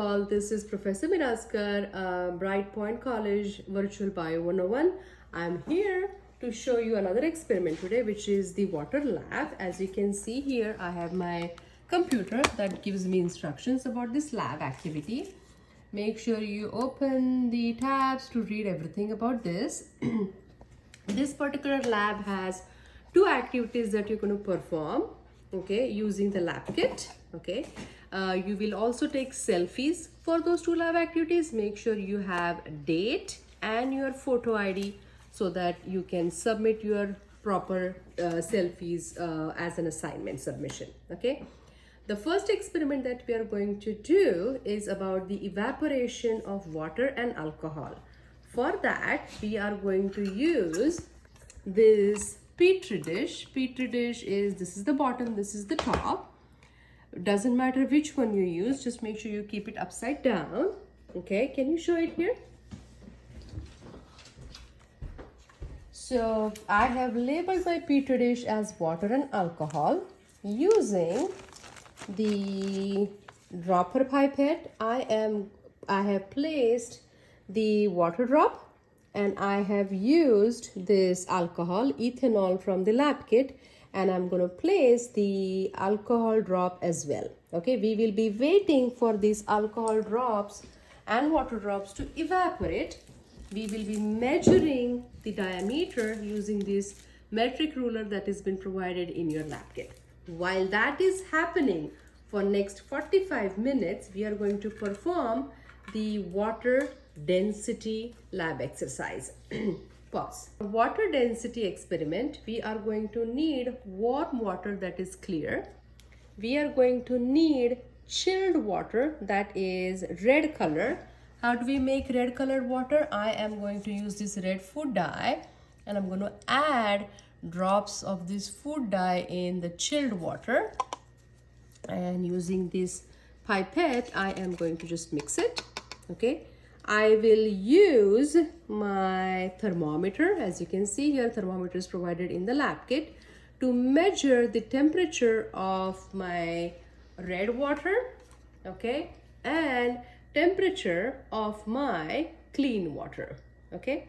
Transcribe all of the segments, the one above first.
All, this is Professor Miraskar, Brightpoint College Virtual Bio 101. I'm here to show you another experiment today, which is the water lab. As you can see here, I have my computer that gives me instructions about this lab activity. Make sure you open the tabs to read everything about this. This particular lab has two activities that you're going to perform, okay, using the lab kit. Okay, you will also take selfies for those two lab activities. Make sure you have a date and your photo ID so that you can submit your proper selfies as an assignment submission. Okay, the first experiment that we are going to do is about the evaporation of water and alcohol. For that, we are going to use this petri dish. Petri dish is, this is the bottom, this is the top. Doesn't matter which one you use, just make sure you keep it upside down. Okay, can you show it here? So I have labeled my petri dish as water and alcohol using the dropper pipette. I have placed the water drop and I have used this alcohol, ethanol from the lab kit, and I'm going to place the alcohol drop as well. Okay, we will be waiting for these alcohol drops and water drops to evaporate. We will be measuring the diameter using this metric ruler that has been provided in your lab kit. While that is happening, for next 45 minutes, we are going to perform the water density lab exercise. Pause. Water density experiment, we are going to need warm water that is clear. We are going to need chilled water that is red color. How do we make red colored water? I am going to use this red food dye and I'm going to add drops of this food dye in the chilled water. And using this pipette, I am going to just mix it. Okay. I will use my thermometer. As you can see here, thermometer is provided in the lab kit to measure the temperature of my red water, okay, and temperature of my clean water, okay.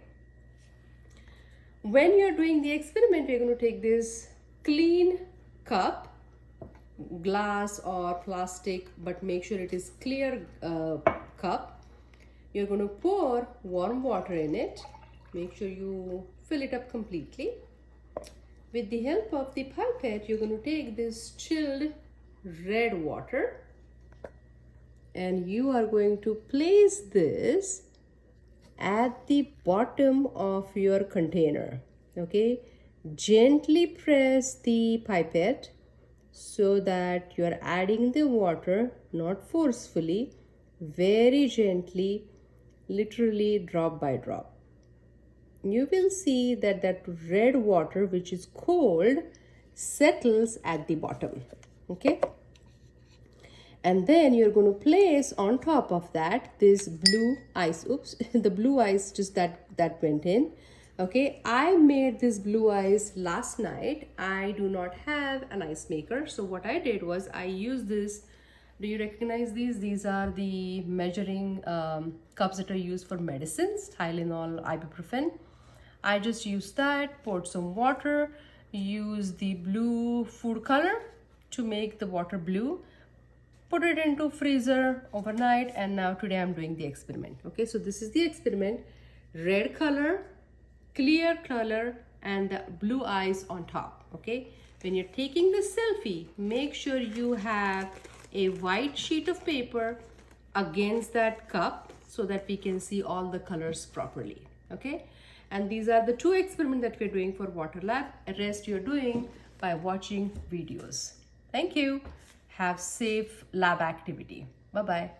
When you're doing the experiment, we're going to take this clean cup, glass or plastic, but make sure it is clear cup. You're going to pour warm water in it. Make sure you fill it up completely. With the help of the pipette, you're going to take this chilled red water and you are going to place this at the bottom of your container. Okay, gently press the pipette so that you're adding the water, not forcefully, very gently, literally drop by drop. You will see that that red water, which is cold, settles at the bottom. Okay, and then you're going to place on top of that this blue ice. Oops, the blue ice just that went in. Okay, I made this blue ice last night. I do not have an ice maker, so what I did was I used this. Do you recognize these? These are the measuring cups that are used for medicines, Tylenol, ibuprofen. I just used that, poured some water, used the blue food color to make the water blue, put it into freezer overnight, and now today I'm doing the experiment. Okay, so this is the experiment. Red color, clear color, and the blue ice on top. Okay, when you're taking the selfie, make sure you have a white sheet of paper against that cup so that we can see all the colors properly. Okay, and these are the two experiments that we're doing for water lab. The rest you're doing by watching videos. Thank you. Have safe lab activity. Bye bye.